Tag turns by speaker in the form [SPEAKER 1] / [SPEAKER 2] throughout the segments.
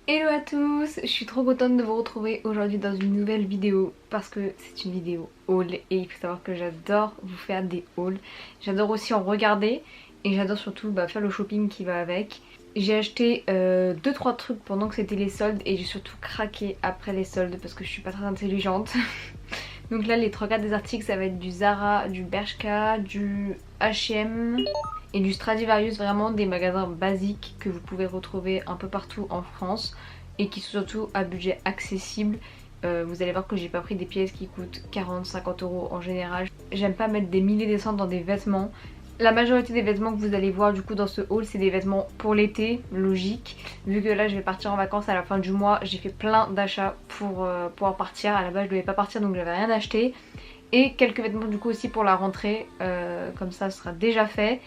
[SPEAKER 1] Hello à tous, je suis trop contente de vous retrouver aujourd'hui dans une nouvelle vidéo parce que c'est une vidéo haul et il faut savoir que j'adore vous faire des hauls. J'adore aussi en regarder et j'adore surtout faire le shopping qui va avec. J'ai acheté 2-3 trucs pendant que c'était les soldes et j'ai surtout craqué après les soldes parce que je suis pas très intelligente. Donc là les 3/4 des articles ça va être du Zara, du Bershka, du H&M et du Stradivarius, vraiment des magasins basiques que vous pouvez retrouver un peu partout en France et qui sont surtout à budget accessible. Vous allez voir que j'ai pas pris des pièces qui coûtent 40-50 euros en général. J'aime pas mettre des milliers des cents dans des vêtements. La majorité des vêtements que vous allez voir du coup dans ce haul c'est des vêtements pour l'été, logique. Vu que là je vais partir en vacances à la fin du mois, j'ai fait plein d'achats pour pouvoir partir. À la base je devais pas partir donc j'avais rien acheté. Et quelques vêtements du coup aussi pour la rentrée, comme ça ce sera déjà fait.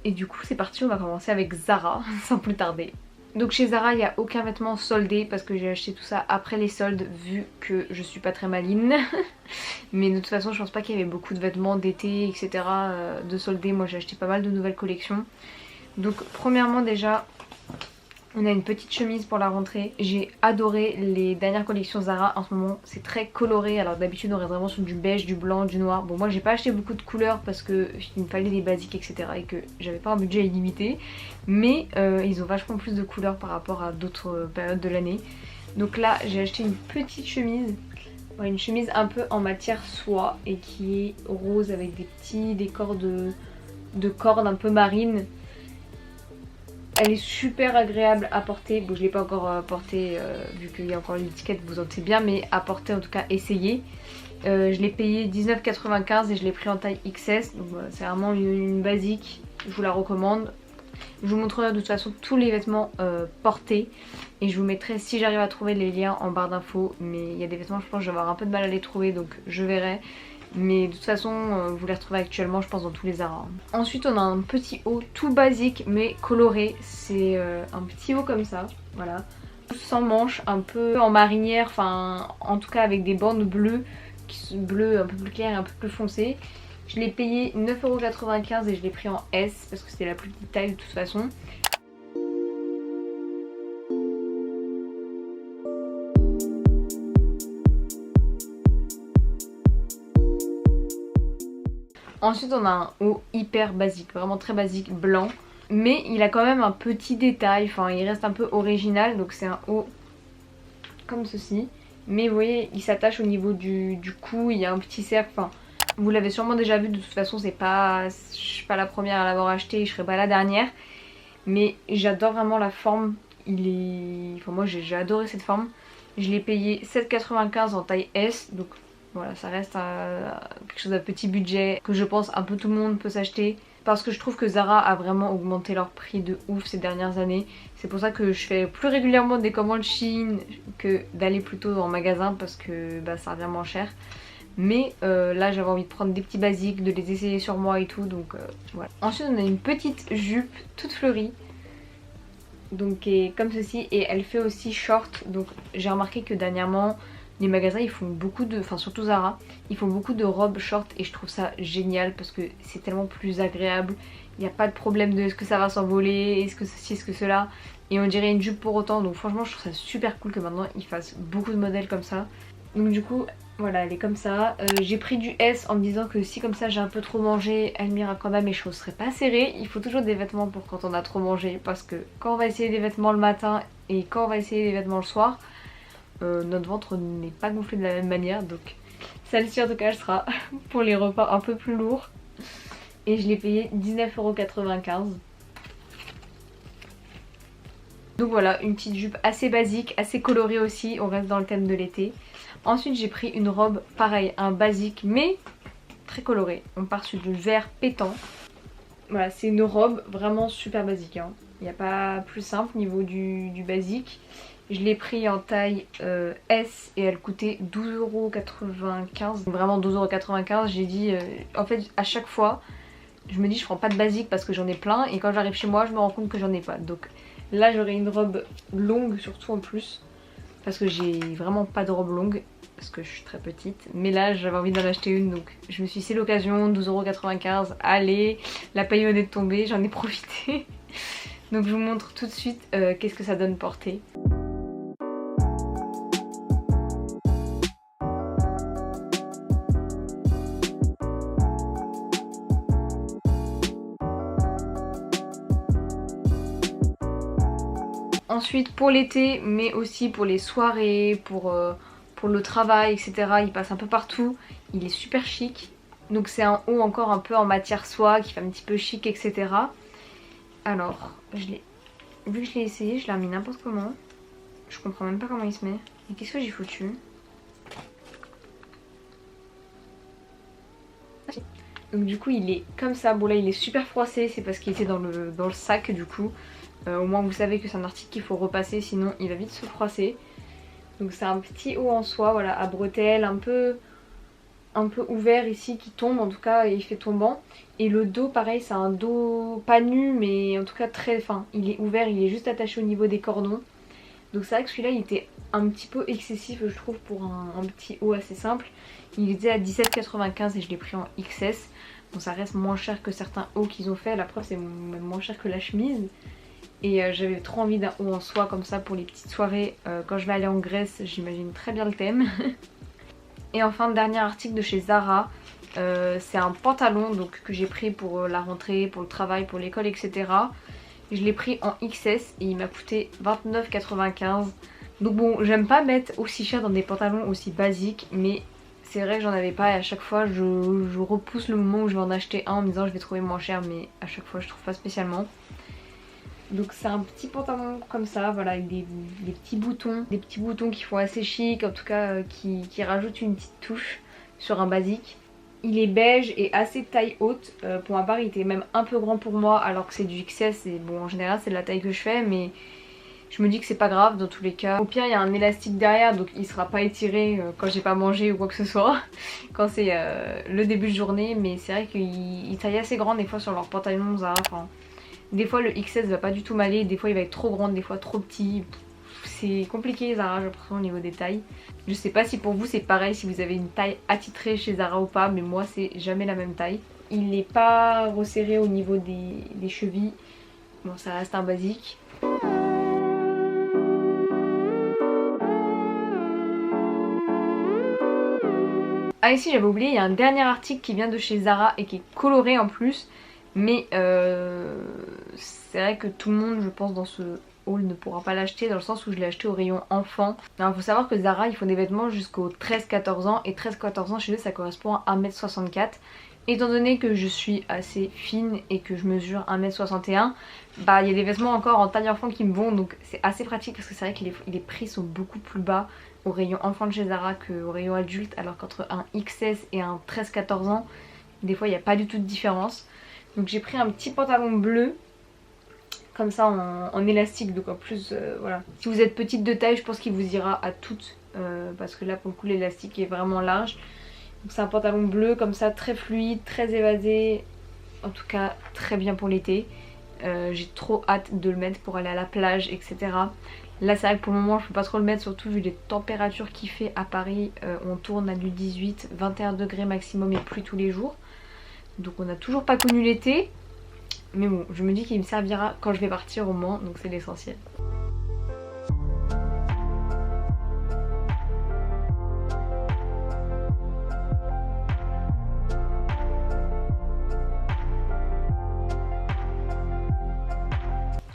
[SPEAKER 1] Et du coup c'est parti, on va commencer avec Zara sans plus tarder. Donc chez Zara il n'y a aucun vêtement soldé parce que j'ai acheté tout ça après les soldes vu que je suis pas très maligne. Mais de toute façon je pense pas qu'il y avait beaucoup de vêtements d'été etc de soldés. Moi j'ai acheté pas mal de nouvelles collections. Donc premièrement déjà on a une petite chemise pour la rentrée. J'ai adoré les dernières collections Zara en ce moment. C'est très coloré. Alors d'habitude on reste vraiment sur du beige, du blanc, du noir. Bon moi j'ai pas acheté beaucoup de couleurs parce que il me fallait des basiques etc. Et que j'avais pas un budget illimité. Mais ils ont vachement plus de couleurs par rapport à d'autres périodes de l'année. Donc là j'ai acheté une petite chemise. Une chemise un peu en matière soie et qui est rose avec des petits décors de cordes un peu marines. Elle est super agréable à porter. Bon, je l'ai pas encore portée vu qu'il y a encore l'étiquette, vous en doutez bien, mais à porter en tout cas, essayez. Je l'ai payé 19,95 et je l'ai pris en taille XS. Donc c'est vraiment une basique, je vous la recommande. Je vous montrerai de toute façon tous les vêtements portés et je vous mettrai si j'arrive à trouver les liens en barre d'infos. Mais il y a des vêtements, je pense que je vais avoir un peu de mal à les trouver donc je verrai. Mais de toute façon vous les retrouvez actuellement je pense dans tous les Zara. Ensuite on a un petit haut tout basique mais coloré. C'est un petit haut comme ça, voilà. Sans manches, un peu en marinière, enfin en tout cas avec des bandes bleues, bleu un peu plus clair et un peu plus foncé. Je l'ai payé 9,95€ et je l'ai pris en S parce que c'était la plus petite taille de toute façon. Ensuite on a un haut hyper basique, vraiment très basique, blanc. Mais il a quand même un petit détail, enfin il reste un peu original. Donc c'est un haut comme ceci. Mais vous voyez il s'attache au niveau du cou, il y a un petit cercle. Enfin vous l'avez sûrement déjà vu, de toute façon je suis pas la première à l'avoir acheté, je serai pas la dernière. Mais j'adore vraiment la forme, enfin moi j'ai adoré cette forme. Je l'ai payé 7,95€ en taille S, donc voilà, ça reste quelque chose à petit budget que je pense un peu tout le monde peut s'acheter. Parce que je trouve que Zara a vraiment augmenté leur prix de ouf ces dernières années. C'est pour ça que je fais plus régulièrement des commandes Shein que d'aller plutôt en magasin parce que ça revient moins cher. Mais là j'avais envie de prendre des petits basiques, de les essayer sur moi et tout, donc voilà. Ensuite on a une petite jupe toute fleurie. Donc qui est comme ceci et elle fait aussi short. Donc j'ai remarqué que dernièrement les magasins ils font beaucoup de, enfin surtout Zara, ils font beaucoup de robes short et je trouve ça génial parce que c'est tellement plus agréable. Il n'y a pas de problème de est-ce que ça va s'envoler, est-ce que ceci, est-ce que cela. Et on dirait une jupe pour autant, donc franchement je trouve ça super cool que maintenant ils fassent beaucoup de modèles comme ça. Donc du coup voilà, elle est comme ça. J'ai pris du S en me disant que si comme ça j'ai un peu trop mangé, elle m'ira quand même, mes choses seraient pas serrées. Il faut toujours des vêtements pour quand on a trop mangé parce que quand on va essayer des vêtements le matin et quand on va essayer des vêtements le soir, notre ventre n'est pas gonflé de la même manière. Donc celle-ci en tout cas elle sera pour les repas un peu plus lourds. Et je l'ai payé 19,95€. Donc voilà, une petite jupe assez basique, assez colorée aussi, on reste dans le thème de l'été. Ensuite j'ai pris une robe, pareil, un basique mais très coloré. On part sur du vert pétant. Voilà, c'est une robe vraiment super basique, hein. Il n'y a pas plus simple niveau du basique. Je l'ai pris en taille S et elle coûtait 12,95€. Vraiment 12,95€. J'ai dit, en fait à chaque fois, je me dis je prends pas de basique parce que j'en ai plein. Et quand j'arrive chez moi, je me rends compte que j'en ai pas. Donc là j'aurai une robe longue surtout en plus. Parce que j'ai vraiment pas de robe longue. Parce que je suis très petite. Mais là j'avais envie d'en acheter une. Donc je me suis dit c'est l'occasion, 12,95€. Allez, la paye venait de tomber, j'en ai profité. Donc je vous montre tout de suite qu'est-ce que ça donne porter. Ensuite pour l'été, mais aussi pour les soirées, pour le travail, etc. Il passe un peu partout. Il est super chic. Donc c'est un haut encore un peu en matière soie qui fait un petit peu chic, etc. Alors, vu que je l'ai essayé, je l'ai remis n'importe comment. Je comprends même pas comment il se met. Et qu'est-ce que j'ai foutu? Donc du coup il est comme ça. Bon là il est super froissé, c'est parce qu'il était dans le sac du coup. Au moins vous savez que c'est un article qu'il faut repasser, sinon il va vite se froisser. Donc c'est un petit haut en soie, voilà, à bretelles, un peu ouvert ici qui tombe, en tout cas il fait tombant. Et le dos pareil, c'est un dos pas nu mais en tout cas très fin. Il est ouvert, il est juste attaché au niveau des cordons. Donc c'est vrai que celui-là il était un petit peu excessif je trouve pour un petit haut assez simple. Il était à 17,95 et je l'ai pris en XS. Bon ça reste moins cher que certains hauts qu'ils ont fait, la preuve c'est même moins cher que la chemise. Et j'avais trop envie d'un haut en soie comme ça pour les petites soirées. Quand je vais aller en Grèce, j'imagine très bien le thème. Et enfin dernier article de chez Zara. C'est un pantalon donc, que j'ai pris pour la rentrée, pour le travail, pour l'école, etc. Je l'ai pris en XS et il m'a coûté 29,95. Donc bon, j'aime pas mettre aussi cher dans des pantalons aussi basiques, mais c'est vrai que j'en avais pas et à chaque fois je repousse le moment où je vais en acheter un en me disant je vais trouver moins cher, mais à chaque fois je trouve pas spécialement. Donc c'est un petit pantalon comme ça, voilà, avec des petits boutons qui font assez chic, en tout cas qui rajoutent une petite touche sur un basique. Il est beige et assez taille haute. Pour ma part il était même un peu grand pour moi alors que c'est du XS et bon en général c'est de la taille que je fais, mais je me dis que c'est pas grave dans tous les cas. Au pire il y a un élastique derrière donc il sera pas étiré quand j'ai pas mangé ou quoi que ce soit. Quand c'est le début de journée, mais c'est vrai qu'il taille assez grand des fois sur leurs pantalons Zara. Enfin, des fois le XS va pas du tout m'aller, des fois il va être trop grand, des fois trop petit. C'est compliqué Zara, j'ai l'impression, au niveau des tailles. Je sais pas si pour vous c'est pareil, si vous avez une taille attitrée chez Zara ou pas, mais moi c'est jamais la même taille. Il n'est pas resserré au niveau des chevilles. Bon ça reste un basique. Ah ici j'avais oublié, il y a un dernier article qui vient de chez Zara et qui est coloré en plus. Mais c'est vrai que tout le monde je pense dans ce haul ne pourra pas l'acheter, dans le sens où je l'ai acheté au rayon enfant. Alors il faut savoir que Zara ils font des vêtements jusqu'aux 13-14 ans et 13-14 ans chez eux ça correspond à 1m64. Étant donné que je suis assez fine et que je mesure 1m61, bah il y a des vêtements encore en taille enfant qui me vont, donc c'est assez pratique parce que c'est vrai que les prix sont beaucoup plus bas au rayon enfant de chez Zara qu'au rayon adulte, alors qu'entre un XS et un 13-14 ans des fois il n'y a pas du tout de différence. Donc j'ai pris un petit pantalon bleu comme ça en élastique, donc en plus voilà. Si vous êtes petite de taille je pense qu'il vous ira à toutes parce que là pour le coup l'élastique est vraiment large. Donc c'est un pantalon bleu comme ça, très fluide, très évasé, en tout cas très bien pour l'été. J'ai trop hâte de le mettre pour aller à la plage, etc. Là c'est vrai que pour le moment je peux pas trop le mettre, surtout vu les températures qu'il fait à Paris. On tourne à du 18, 21 degrés maximum et pluie tous les jours. Donc on n'a toujours pas connu l'été. Mais bon, je me dis qu'il me servira quand je vais partir au Mans, donc c'est l'essentiel.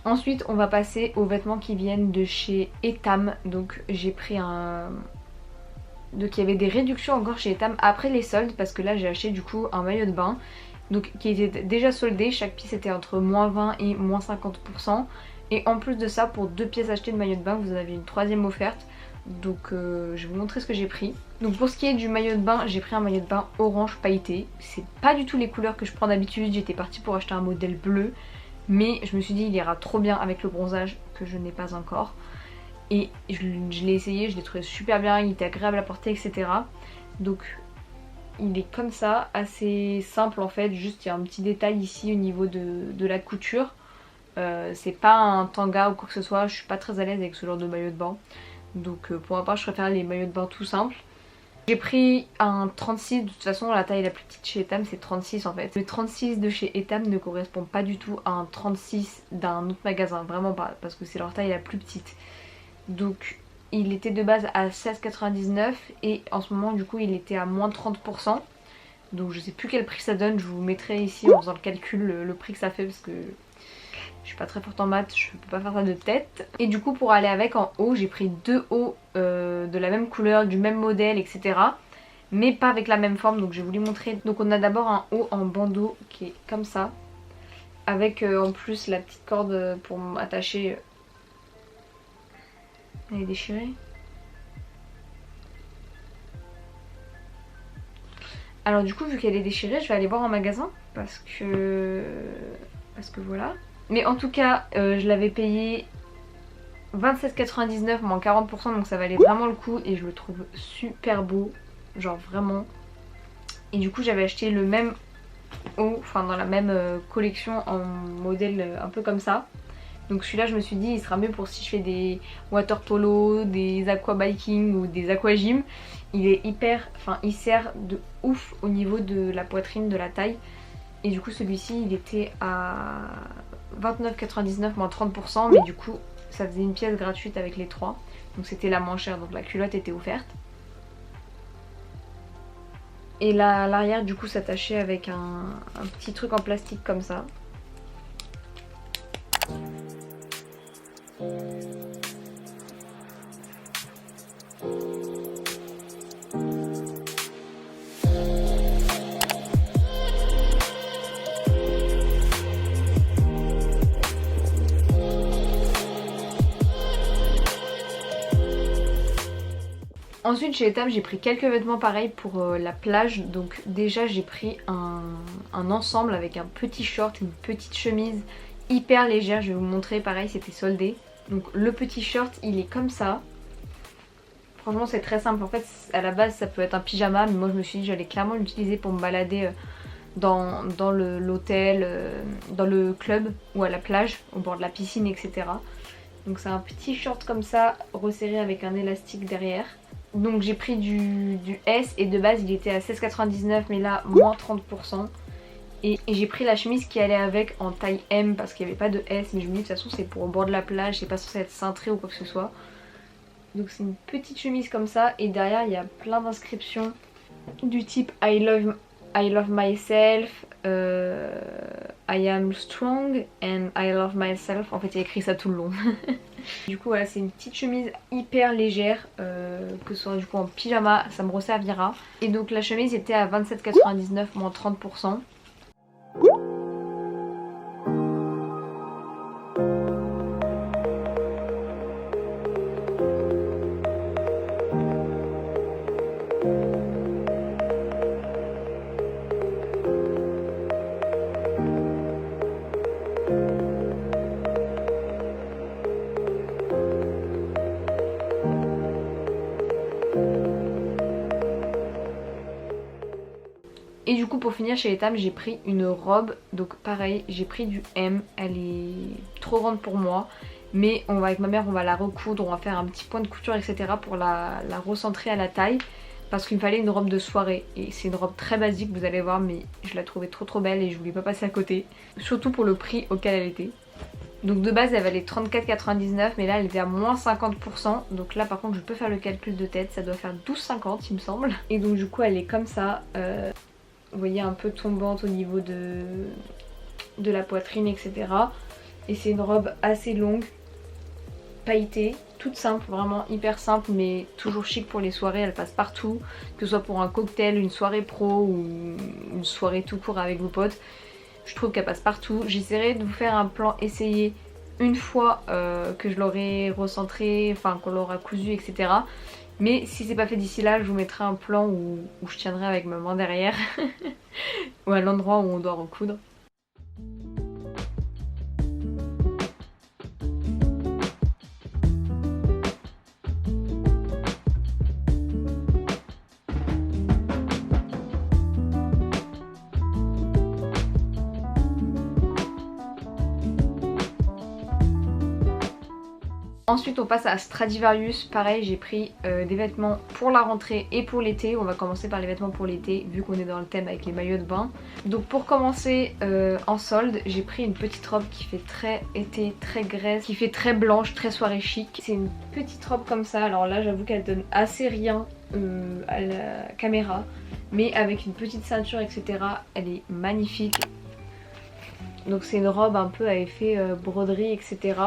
[SPEAKER 1] Ensuite on va passer aux vêtements qui viennent de chez Etam. Donc j'ai pris un... Donc il y avait des réductions encore chez Etam après les soldes, parce que là j'ai acheté du coup un maillot de bain donc qui était déjà soldé, chaque pièce était entre moins 20 et moins 50%. Et en plus de ça, pour 2 pièces achetées de maillot de bain, vous en avez une troisième offerte. Donc je vais vous montrer ce que j'ai pris. Donc pour ce qui est du maillot de bain, j'ai pris un maillot de bain orange pailleté. C'est pas du tout les couleurs que je prends d'habitude, j'étais partie pour acheter un modèle bleu. Mais je me suis dit il ira trop bien avec le bronzage que je n'ai pas encore. Et je l'ai essayé, je l'ai trouvé super bien, il était agréable à porter, etc. Donc il est comme ça, assez simple en fait, juste il y a un petit détail ici au niveau de la couture. C'est pas un tanga ou quoi que ce soit, je suis pas très à l'aise avec ce genre de maillot de bain. Donc pour ma part je préfère les maillots de bain tout simples. J'ai pris un 36, de toute façon la taille la plus petite chez Etam c'est 36 en fait. Le 36 de chez Etam ne correspond pas du tout à un 36 d'un autre magasin, vraiment pas, parce que c'est leur taille la plus petite. Donc il était de base à 16,99 et en ce moment du coup il était à moins 30%. Donc je sais plus quel prix ça donne, je vous mettrai ici en faisant le calcul le prix que ça fait parce que Je suis pas très forte en maths, je peux pas faire ça de tête. Et du coup pour aller avec en haut, j'ai pris 2 hauts de la même couleur, du même modèle, etc. Mais pas avec la même forme, donc je vais vous les montrer. Donc on a d'abord un haut en bandeau qui est comme ça. Avec en plus la petite corde pour m'attacher. Elle est déchirée. Alors du coup vu qu'elle est déchirée, je vais aller voir en magasin. Parce que voilà. Mais en tout cas, je l'avais payé 27,99 moins 40%, donc ça valait vraiment le coup et je le trouve super beau, genre vraiment. Et du coup j'avais acheté le même haut, enfin dans la même collection en modèle un peu comme ça. Donc celui-là je me suis dit il sera mieux pour si je fais des water polo, des aqua biking ou des aqua gym. Il est hyper, enfin il sert de ouf au niveau de la poitrine, de la taille. Et du coup celui-ci il était à 29,99 moins 30%, mais du coup ça faisait une pièce gratuite avec les 3. Donc c'était la moins chère, donc la culotte était offerte. Et l'arrière du coup s'attachait avec un petit truc en plastique comme ça. Ensuite chez Etam j'ai pris quelques vêtements pareils pour la plage. Donc déjà j'ai pris un ensemble avec un petit short, une petite chemise hyper légère. Je vais vous montrer, pareil c'était soldé. Donc le petit short il est comme ça. Franchement c'est très simple. En fait à la base ça peut être un pyjama, mais moi je me suis dit j'allais clairement l'utiliser pour me balader dans l'hôtel, dans le club ou à la plage, au bord de la piscine, etc. Donc c'est un petit short comme ça, resserré avec un élastique derrière. Donc j'ai pris du S et de base il était à 16,99 mais là moins 30%. Et j'ai pris la chemise qui allait avec en taille M parce qu'il n'y avait pas de S, mais je me dis de toute façon c'est pour au bord de la plage, c'est pas censé être cintré ou quoi que ce soit. Donc c'est une petite chemise comme ça et derrière il y a plein d'inscriptions du type I love myself, I am strong and I love myself. En fait il y a écrit ça tout le long. Du coup voilà, c'est une petite chemise hyper légère, que ce soit du coup en pyjama, ça me resservira. Et donc la chemise était à 27,99 moins 30%. Et du coup pour finir chez Etam j'ai pris une robe, donc pareil j'ai pris du M, elle est trop grande pour moi. Mais on va avec ma mère on va la recoudre, on va faire un petit point de couture etc. pour la recentrer à la taille. Parce qu'il me fallait une robe de soirée et c'est une robe très basique vous allez voir, mais je la trouvais trop belle et je voulais pas passer à côté. Surtout pour le prix auquel elle était. Donc de base elle valait 34,99 mais là elle était à moins 50%. Donc là par contre je peux faire le calcul de tête, ça doit faire 12,50 il me semble. Et donc du coup elle est comme ça. Vous voyez un peu tombante au niveau de la poitrine etc. Et c'est une robe assez longue, pailletée, toute simple, vraiment hyper simple mais toujours chic pour les soirées, elle passe partout. Que ce soit pour un cocktail, une soirée pro ou une soirée tout court avec vos potes. Je trouve qu'elle passe partout. J'essaierai de vous faire un plan essayé une fois que je l'aurai recentré, enfin qu'on l'aura cousu etc. Mais si c'est pas fait d'ici là, je vous mettrai un plan où je tiendrai avec ma main derrière ou à l'endroit où on doit recoudre. Ensuite on passe à Stradivarius, pareil j'ai pris des vêtements pour la rentrée et pour l'été. On va commencer par les vêtements pour l'été vu qu'on est dans le thème avec les maillots de bain. Donc pour commencer en solde j'ai pris une petite robe qui fait très été, très graisse, qui fait très blanche, très soirée chic. C'est une petite robe comme ça, alors là j'avoue qu'elle donne assez rien à la caméra, mais avec une petite ceinture etc. elle est magnifique. Donc c'est une robe un peu à effet broderie, etc.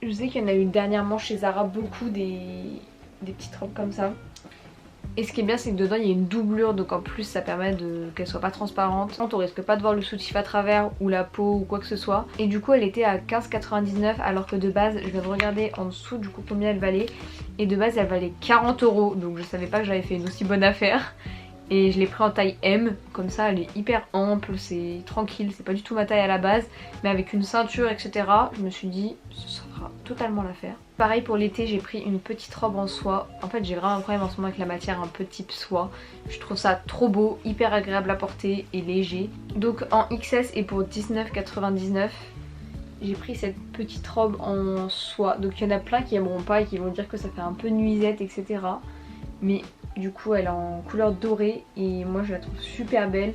[SPEAKER 1] Je sais qu'il y en a eu dernièrement chez Zara beaucoup des petites robes comme ça. Et ce qui est bien, c'est que dedans il y a une doublure, donc en plus ça permet qu'elle soit pas transparente. On risque pas de voir le soutif à travers ou la peau ou quoi que ce soit. Et du coup elle était à 15,99 alors que de base, je viens de regarder en dessous du coup combien elle valait. Et de base elle valait 40 €, donc je savais pas que j'avais fait une aussi bonne affaire. Et je l'ai pris en taille M, comme ça elle est hyper ample, c'est tranquille, c'est pas du tout ma taille à la base. Mais avec une ceinture etc, je me suis dit ça fera totalement l'affaire. Pareil pour l'été, j'ai pris une petite robe en soie. En fait j'ai vraiment un problème en ce moment avec la matière un peu type soie. Je trouve ça trop beau, hyper agréable à porter et léger. Donc en XS et pour 19,99 j'ai pris cette petite robe en soie. Donc il y en a plein qui aimeront pas et qui vont dire que ça fait un peu nuisette etc. Mais du coup elle est en couleur dorée et moi je la trouve super belle.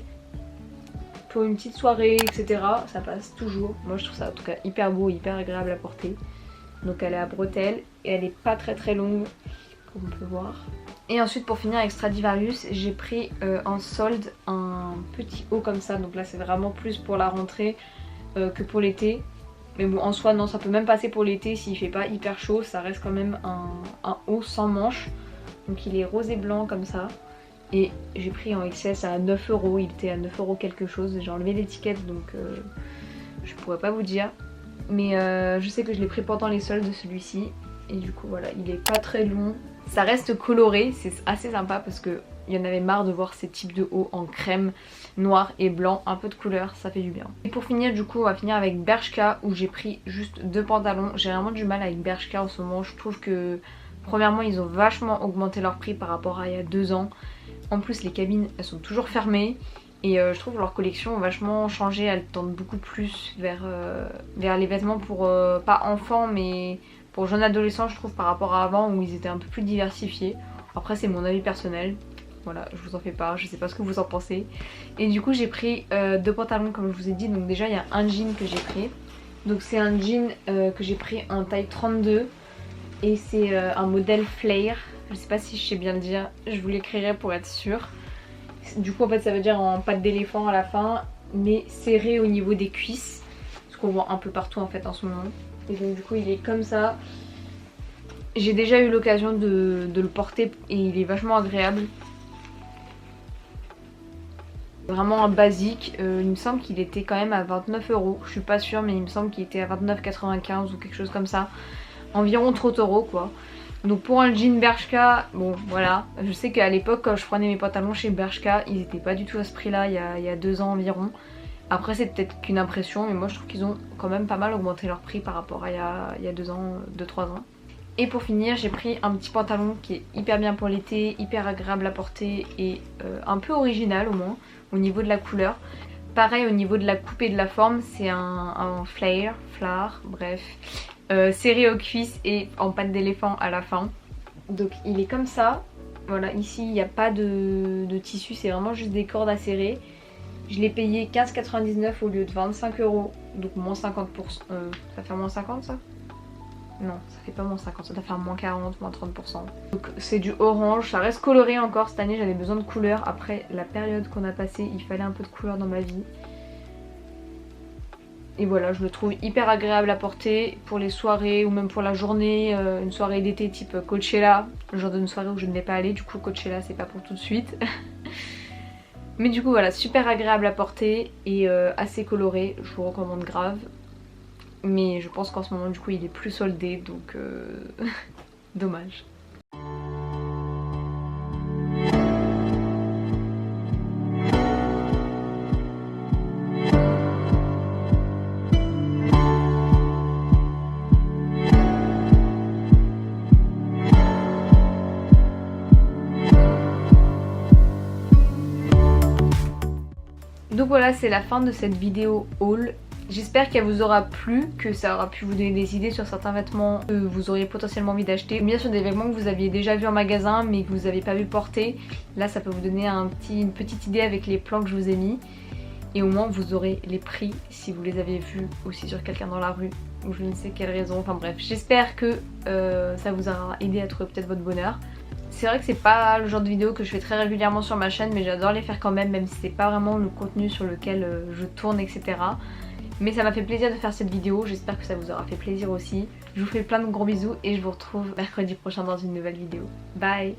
[SPEAKER 1] Pour une petite soirée etc, ça passe toujours. Moi je trouve ça en tout cas hyper beau, hyper agréable à porter. Donc elle est à bretelles et elle est pas très longue comme on peut voir. Et ensuite pour finir avec Stradivarius, j'ai pris en solde un petit haut comme ça. Donc là c'est vraiment plus pour la rentrée que pour l'été. Mais bon en soi non, ça peut même passer pour l'été s'il fait pas hyper chaud. Ça reste quand même un haut sans manches. Donc il est rose et blanc comme ça. Et j'ai pris en XS à 9 €, il était à 9 € quelque chose. J'ai enlevé l'étiquette donc je pourrais pas vous dire. Mais je sais que je l'ai pris pendant les soldes de celui-ci. Et du coup voilà, il est pas très long. Ça reste coloré, c'est assez sympa parce que il y en avait marre de voir ces types de hauts en crème, noir et blanc, un peu de couleur, ça fait du bien. Et pour finir du coup on va finir avec Bershka où j'ai pris juste 2 pantalons. J'ai vraiment du mal avec Bershka en ce moment, je trouve que premièrement ils ont vachement augmenté leur prix par rapport à il y a 2 ans. En plus les cabines elles sont toujours fermées. Et je trouve que leur collection a vachement changé, elles tendent beaucoup plus vers les vêtements pour, pas enfants mais pour jeunes adolescents je trouve par rapport à avant où ils étaient un peu plus diversifiés. Après c'est mon avis personnel, voilà je vous en fais part, je sais pas ce que vous en pensez. Et du coup j'ai pris 2 pantalons comme je vous ai dit, donc déjà il y a un jean que j'ai pris. Donc c'est un jean que j'ai pris en taille 32 et c'est un modèle flare, je sais pas si je sais bien le dire, je vous l'écrirai pour être sûre. Du coup en fait ça veut dire en patte d'éléphant à la fin, mais serré au niveau des cuisses, ce qu'on voit un peu partout en fait en ce moment. Et donc du coup il est comme ça. J'ai déjà eu l'occasion de le porter et il est vachement agréable. Vraiment un basique, il me semble qu'il était quand même à 29 €, je suis pas sûre mais il me semble qu'il était à 29,95 ou quelque chose comme ça. Environ 30 € quoi. Donc pour un jean Bershka, bon voilà, je sais qu'à l'époque quand je prenais mes pantalons chez Bershka, ils étaient pas du tout à ce prix là il y a 2 ans environ. Après c'est peut-être qu'une impression mais moi je trouve qu'ils ont quand même pas mal augmenté leur prix par rapport à il y a 2 ans, 2-3 ans. Et pour finir j'ai pris un petit pantalon qui est hyper bien pour l'été, hyper agréable à porter et un peu original au moins au niveau de la couleur. Pareil au niveau de la coupe et de la forme, c'est un flare, bref. Serré aux cuisses et en patte d'éléphant à la fin. Donc il est comme ça. Voilà, ici il n'y a pas de tissu, c'est vraiment juste des cordes à serrer. Je l'ai payé 15,99 € au lieu de 25 €, donc moins 50%. Ça fait moins 50 ça? Non, ça fait pas moins 50, ça doit faire moins 40, moins 30%. Donc c'est du orange, ça reste coloré encore. Cette année j'avais besoin de couleur. Après la période qu'on a passée, il fallait un peu de couleur dans ma vie. Et voilà, je le trouve hyper agréable à porter pour les soirées ou même pour la journée, une soirée d'été type Coachella, le genre d'une soirée où je ne vais pas aller, du coup Coachella c'est pas pour tout de suite. Mais du coup voilà, super agréable à porter et assez coloré, je vous recommande grave. Mais je pense qu'en ce moment du coup il est plus soldé donc dommage. Donc voilà, c'est la fin de cette vidéo haul. J'espère qu'elle vous aura plu, que ça aura pu vous donner des idées sur certains vêtements que vous auriez potentiellement envie d'acheter. Ou bien sur des vêtements que vous aviez déjà vus en magasin mais que vous n'avez pas vu porter. Là ça peut vous donner une petite idée avec les plans que je vous ai mis. Et au moins vous aurez les prix si vous les avez vus aussi sur quelqu'un dans la rue ou je ne sais quelle raison. Enfin bref, j'espère que ça vous aura aidé à trouver peut-être votre bonheur. C'est vrai que c'est pas le genre de vidéo que je fais très régulièrement sur ma chaîne, mais j'adore les faire quand même si c'est pas vraiment le contenu sur lequel je tourne, etc. Mais ça m'a fait plaisir de faire cette vidéo, j'espère que ça vous aura fait plaisir aussi. Je vous fais plein de gros bisous et je vous retrouve mercredi prochain dans une nouvelle vidéo. Bye!